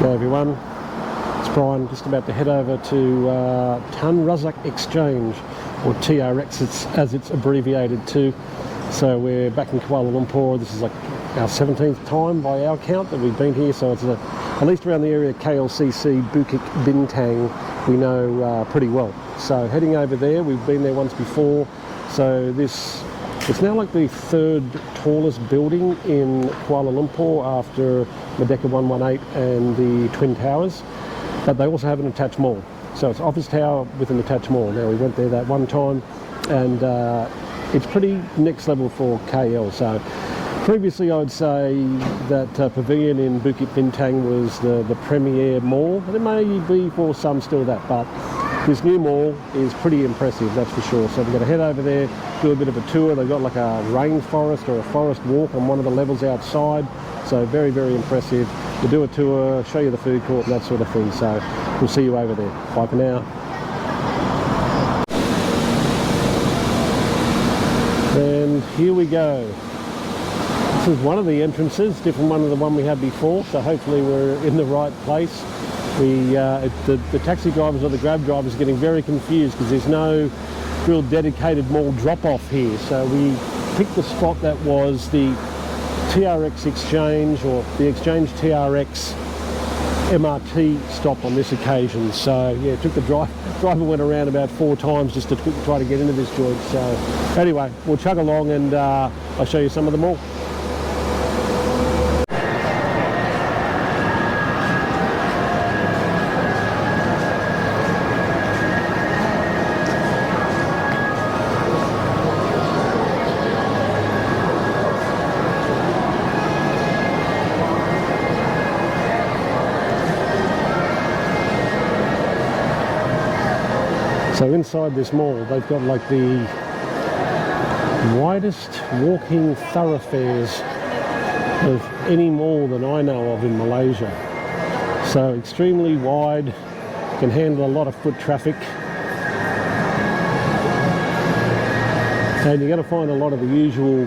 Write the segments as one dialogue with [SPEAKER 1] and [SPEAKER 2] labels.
[SPEAKER 1] Hey everyone, it's Brian, just about to head over to Exchange, or TRX as it's abbreviated to. So we're back in Kuala Lumpur. This is like our 17th time by our count that we've been here, so it's at least around the area KLCC, Bukit Bintang we know pretty well. So heading over there, we've been there once before, so it's now like the third tallest building in Kuala Lumpur after Merdeka 118 and the Twin Towers, but they also have an attached mall. So it's office tower with an attached mall. Now we went there that one time, and it's pretty next level for KL. So previously I would say that Pavilion in Bukit Bintang was the premier mall, and it may be for some still that, but this new mall is pretty impressive, that's for sure. So we're going to head over there, do a bit of a tour. They've got like a rainforest or a forest walk on one of the levels outside. So very, very impressive. We'll do a tour, show you the food court and that sort of thing. So we'll see you over there. Bye for now. And here we go. This is one of the entrances, different one than the one we had before. So hopefully we're in the right place. The taxi drivers or the grab drivers are getting very confused because there's no real dedicated mall drop-off here. So we picked the spot that was the TRX Exchange, or the Exchange TRX MRT stop on this occasion. So yeah, took the driver went around about 4 times just to try to get into this joint. So anyway, we'll chug along and I'll show you some of the mall. So inside this mall, they've got like the widest walking thoroughfares of any mall that I know of in Malaysia. So extremely wide, can handle a lot of foot traffic. And you're going to find a lot of the usual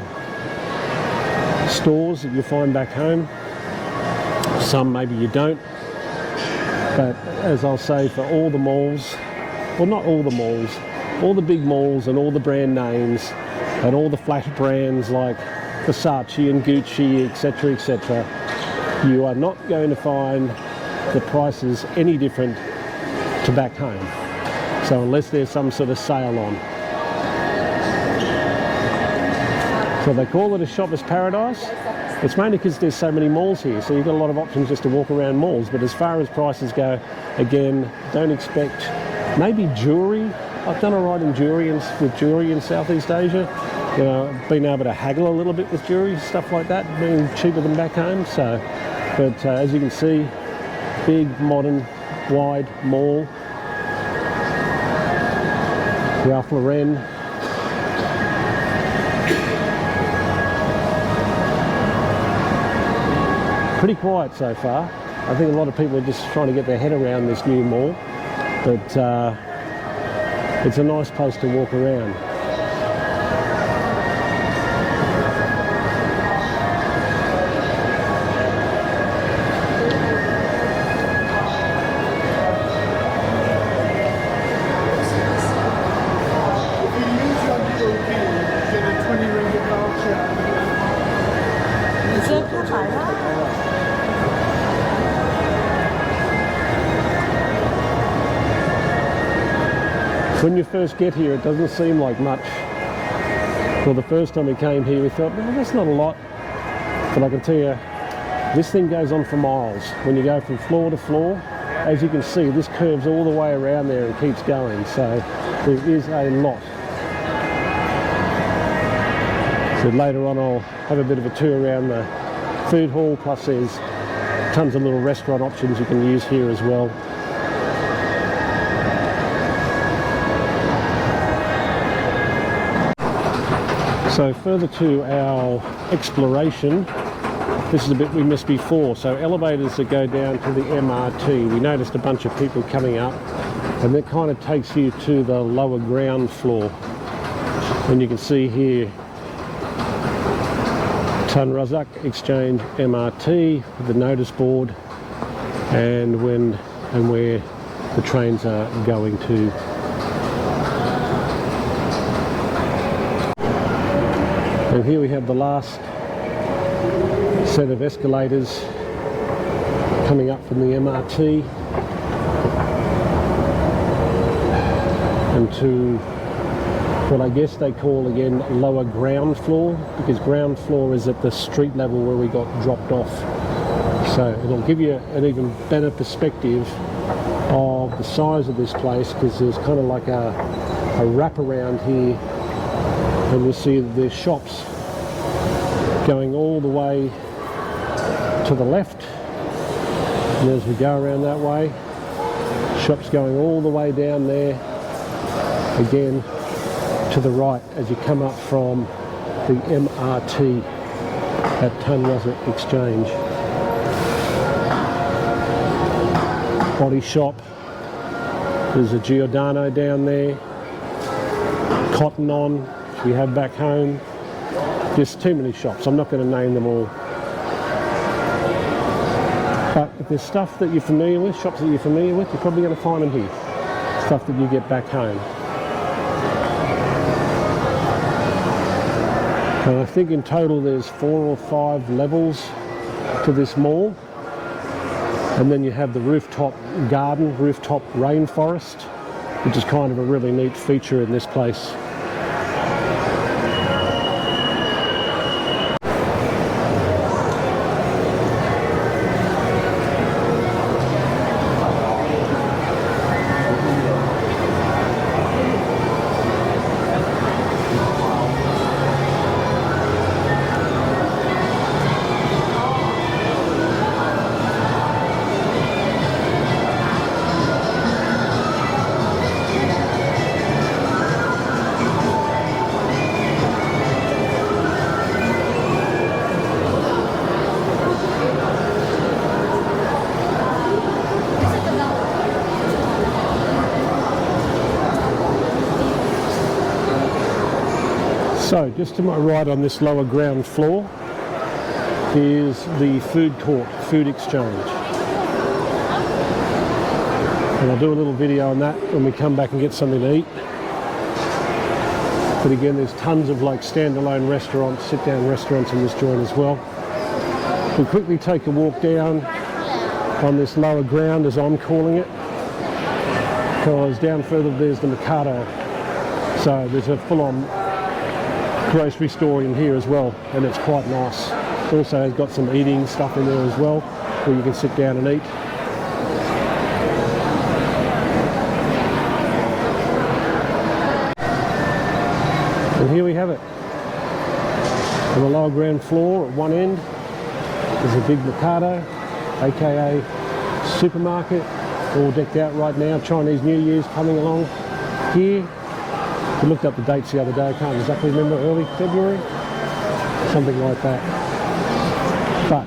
[SPEAKER 1] stores that you find back home. Some maybe you don't. But as I'll say, for all the malls, well, not all the malls, all the big malls and all the brand names and all the flash brands like Versace and Gucci, etc., etc., you are not going to find the prices any different to back home. So unless there's some sort of sale on. So they call it a shopper's paradise. It's mainly because there's so many malls here, so you've got a lot of options just to walk around malls. But as far as prices go, again, don't expect. Maybe jewellery. I've done all right in jewellery with jewellery in Southeast Asia. You know, been able to haggle a little bit with jewellery, stuff like that, being cheaper than back home. So, but as you can see, big, modern, wide mall. Ralph Lauren. Pretty quiet so far. I think a lot of people are just trying to get their head around this new mall. But it's a nice place to walk around.
[SPEAKER 2] If you use your little pin, you get a 20 ringgit voucher.
[SPEAKER 3] 你先看牌啦。
[SPEAKER 1] When you first get here, it doesn't seem like much. Well, the first time we came here, we thought, well, that's not a lot. But I can tell you, this thing goes on for miles. When you go from floor to floor, as you can see, this curves all the way around there and keeps going. So there is a lot. So later on, I'll have a bit of a tour around the food hall, plus there's tons of little restaurant options you can use here as well. So further to our exploration, this is a bit we missed before. So elevators that go down to the MRT. We noticed a bunch of people coming up, and that kind of takes you to the lower ground floor. And you can see here, Tun Razak Exchange MRT with the notice board. and where the trains are going to. And here we have the last set of escalators coming up from the MRT and to what I guess they call again lower ground floor, because ground floor is at the street level where we got dropped off. So it'll give you an even better perspective of the size of this place, because there's kind of like a wraparound here, and you'll see that there's shops going all the way to the left, and as we go around that way, shops going all the way down there again to the right as you come up from the MRT at Tunruzza Exchange. Body shop, there's a Giordano down there, Cotton On, which we have back home. Just too many shops, I'm not going to name them all. But if there's stuff that you're familiar with, shops that you're familiar with, you're probably going to find them here. Stuff that you get back home. And I think in total there's 4 or 5 levels to this mall. And then you have the Rooftop Garden, Rooftop Rainforest, which is kind of a really neat feature in this place. So just to my right on this lower ground floor is the food court, food exchange. And I'll do a little video on that when we come back and get something to eat. But again, there's tons of like standalone restaurants, sit-down restaurants in this joint as well. We'll quickly take a walk down on this lower ground, as I'm calling it, because down further there's the Mercado. So there's a full-on grocery store in here as well, and it's quite nice. Also has got some eating stuff in there as well, where you can sit down and eat. And here we have it. On the lower ground floor at one end there's a big Mercado, aka supermarket, all decked out right now. Chinese New Year's coming along here. We looked up the dates the other day, I can't exactly remember, early February, something like that. But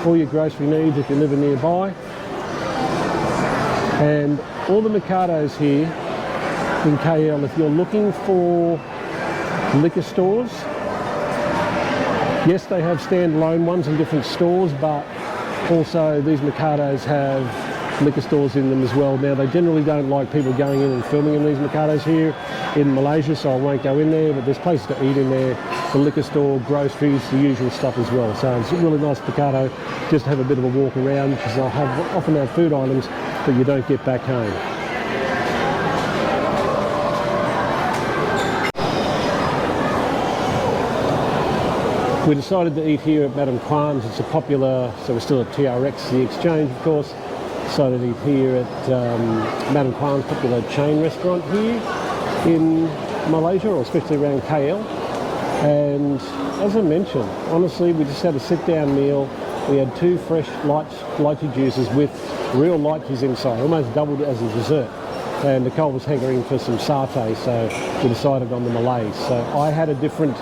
[SPEAKER 1] all your grocery needs if you're living nearby. And all the Mercados here in KL, if you're looking for liquor stores, yes, they have standalone ones in different stores, but also these Mercados have liquor stores in them as well. Now, they generally don't like people going in and filming in these Mercados here in Malaysia, so I won't go in there, but there's places to eat in there, the liquor store, groceries, the usual stuff as well. So it's a really nice Mercado just to have a bit of a walk around, because they'll often have food items that you don't get back home. We decided to eat here at Madame Kwan's. It's a popular, so we're still at TRX, the Exchange of course. Decided to eat here at Madame Kwan's, popular chain restaurant here in Malaysia, or especially around KL. And as I mentioned, honestly, we just had a sit-down meal. We had 2 fresh lychee juices with real lychees inside, almost doubled as a dessert. And Nicole was hankering for some satay, so we decided on the Malays. So I had a different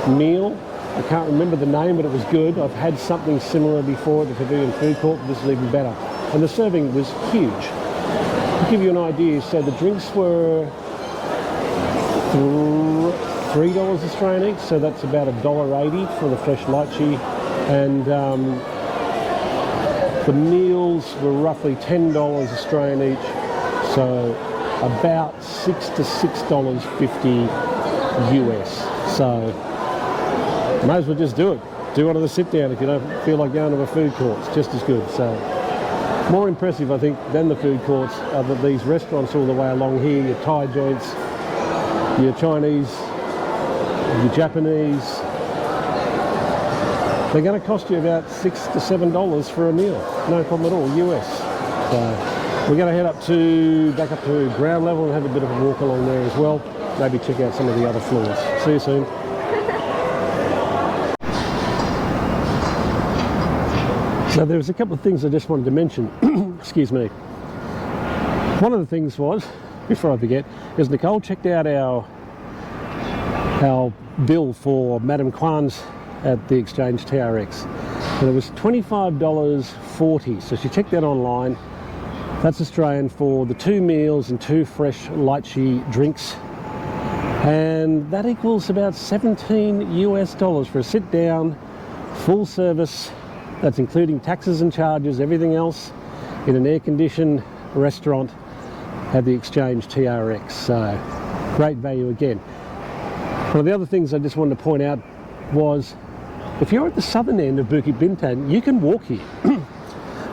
[SPEAKER 1] meal. I can't remember the name, but it was good. I've had something similar before at the Pavilion Food Court, but this is even better. And the serving was huge. To give you an idea, so the drinks were $3 Australian each, so that's about $1.80 for the fresh lychee, and The meals were roughly $10 Australian each, so about $6 to $6.50 US. So may as well just do it. Do one of the sit down if you don't feel like going to a food court. It's just as good. So more impressive, I think, than the food courts are that these restaurants all the way along here, your Thai joints, your Chinese, your Japanese. They're going to cost you about $6 to $7 for a meal. No problem at all, US. So we're going to head back up to ground level and have a bit of a walk along there as well. Maybe check out some of the other floors. See you soon. So there was a couple of things I just wanted to mention. Excuse me. One of the things was, before I forget, is Nicole checked out our bill for Madame Kwan's at the Exchange TRX, and it was $25.40. So she checked that online. That's Australian for the 2 meals and 2 fresh lychee drinks, and that equals about $17 US for a sit down, full service. That's including taxes and charges, everything else, in an air-conditioned restaurant at the Exchange TRX. So great value again. One of the other things I just wanted to point out was, if you're at the southern end of Bukit Bintang, you can walk here.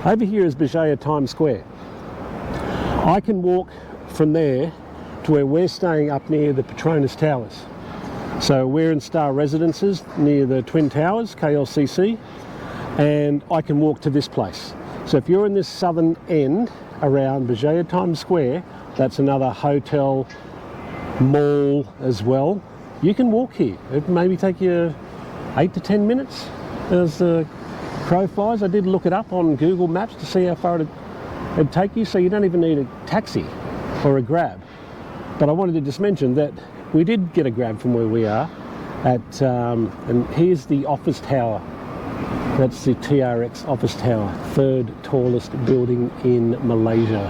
[SPEAKER 1] Over here is Berjaya Times Square. I can walk from there to where we're staying up near the Petronas Towers. So we're in Star Residences near the Twin Towers, KLCC, and I can walk to this place. So if you're in this southern end around Berjaya Times Square, that's another hotel, mall as well. You can walk here. It maybe take you 8 to 10 minutes as the crow flies. I did look it up on Google Maps to see how far it'd take you, so you don't even need a taxi or a grab. But I wanted to just mention that we did get a grab from where we are at, and here's the office tower. That's the TRX office tower, 3rd tallest building in Malaysia.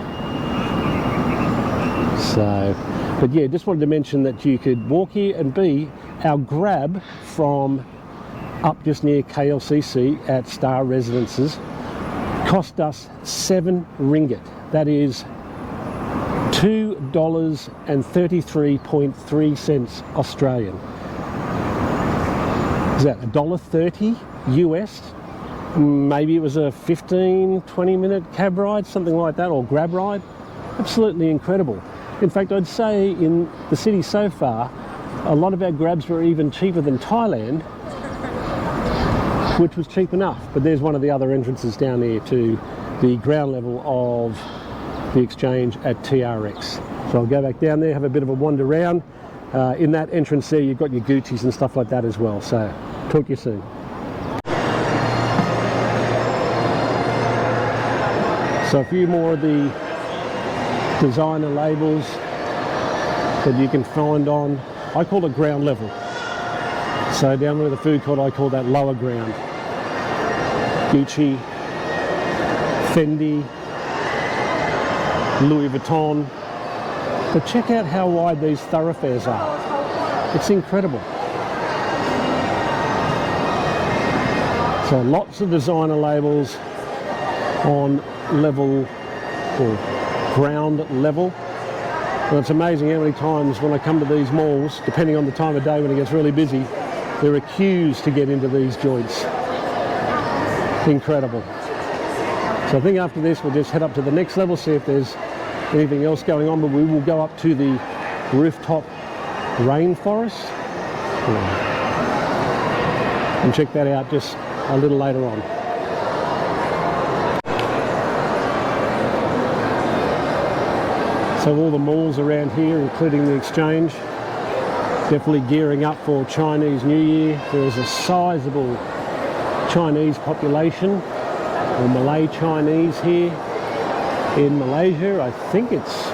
[SPEAKER 1] So, but yeah, just wanted to mention that you could walk here, and B, our grab from up just near KLCC at Star Residences cost us 7 ringgit. That is $2.33.3 Australian. Is that $1.30 US? Maybe it was a 15-20 minute cab ride, something like that, or grab ride. Absolutely incredible. In fact, I'd say in the city so far, a lot of our grabs were even cheaper than Thailand, which was cheap enough. But there's one of the other entrances down there to the ground level of the Exchange at TRX. So I'll go back down there, have a bit of a wander around. In that entrance there, you've got your Gucci's and stuff like that as well. So talk to you soon. So a few more of the designer labels that you can find on, I call it ground level. So down where the food court, I call that lower ground. Gucci, Fendi, Louis Vuitton. But check out how wide these thoroughfares are. It's incredible. So lots of designer labels on level or ground level. And it's amazing how many times when I come to these malls, depending on the time of day when it gets really busy, there are queues to get into these joints. Incredible. So I think after this we'll just head up to the next level, see if there's anything else going on, but we will go up to the rooftop rainforest and check that out just a little later on. So all the malls around here, including the Exchange, definitely gearing up for Chinese New Year. There is a sizable Chinese population, or Malay Chinese here in Malaysia. I think it's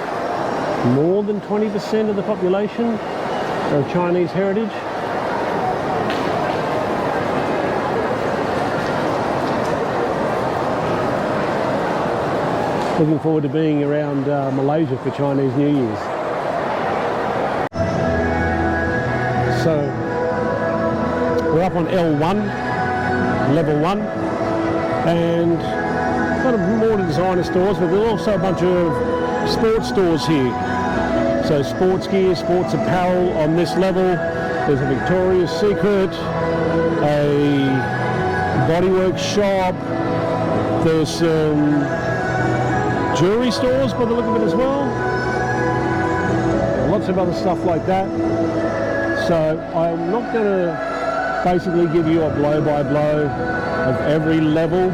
[SPEAKER 1] more than 20% of the population are of Chinese heritage. Looking forward to being around Malaysia for Chinese New Year's. So we're up on L1, level 1, and kind of more designer stores, but there's also a bunch of sports stores here. So sports gear, sports apparel on this level. There's a Victoria's Secret, a bodywork shop. There's some jewelry stores by the look of it as well. Lots of other stuff like that. So I'm not going to basically give you a blow-by-blow of every level.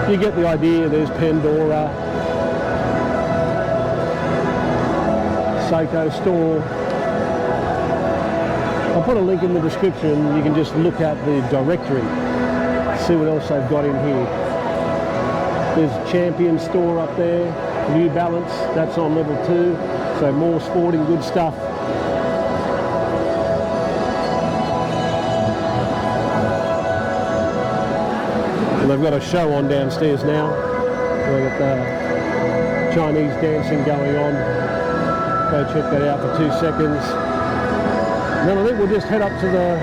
[SPEAKER 1] You get the idea. There's Pandora, Seiko store. I'll put a link in the description. You can just look at the directory, see what else they've got in here. There's Champion store up there, New Balance, that's on level 2, so more sporting good stuff. And they've got a show on downstairs now. They've got the Chinese dancing going on. Go check that out for 2 seconds. And then I think we'll just head up to the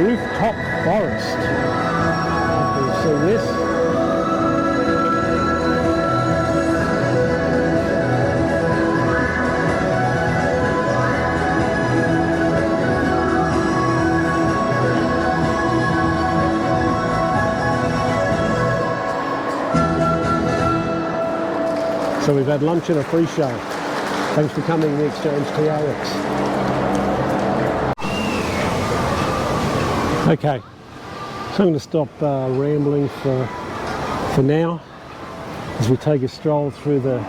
[SPEAKER 1] Rooftop Forest. You can see this. So we've had lunch and a free show. Thanks for coming to the Exchange TRX. Okay, so I'm going to stop rambling for now as we take a stroll through the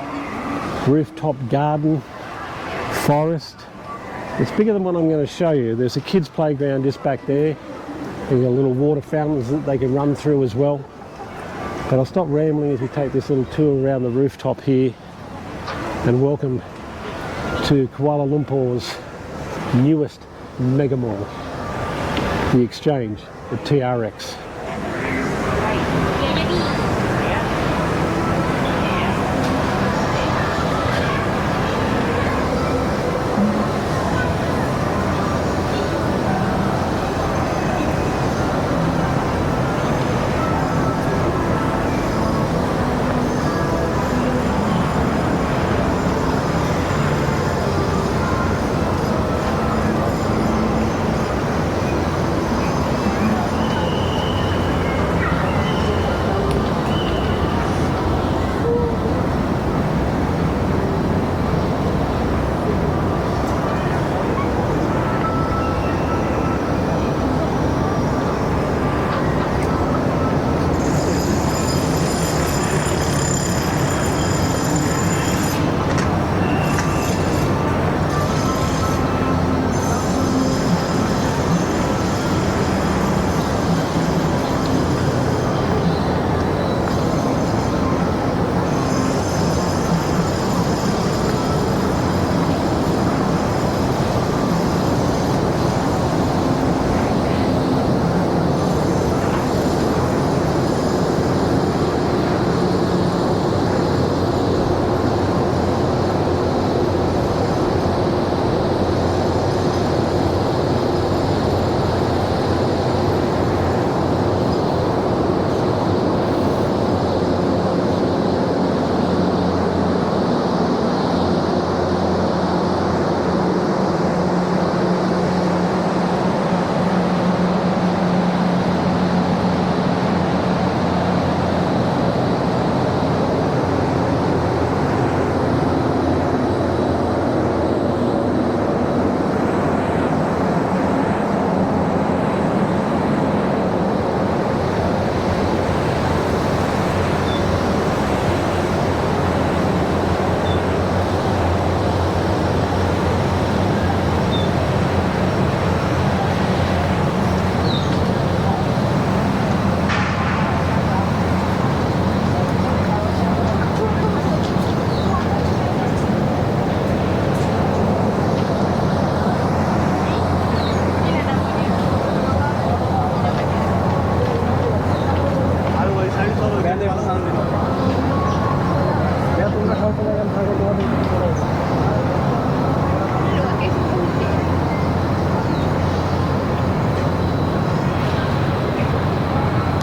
[SPEAKER 1] Rooftop Garden forest. It's bigger than what I'm going to show you. There's a kids' playground just back there. And you've got little water fountains that they can run through as well. But I'll stop rambling as we take this little tour around the rooftop here. And welcome to Kuala Lumpur's newest mega mall, the Exchange, the TRX.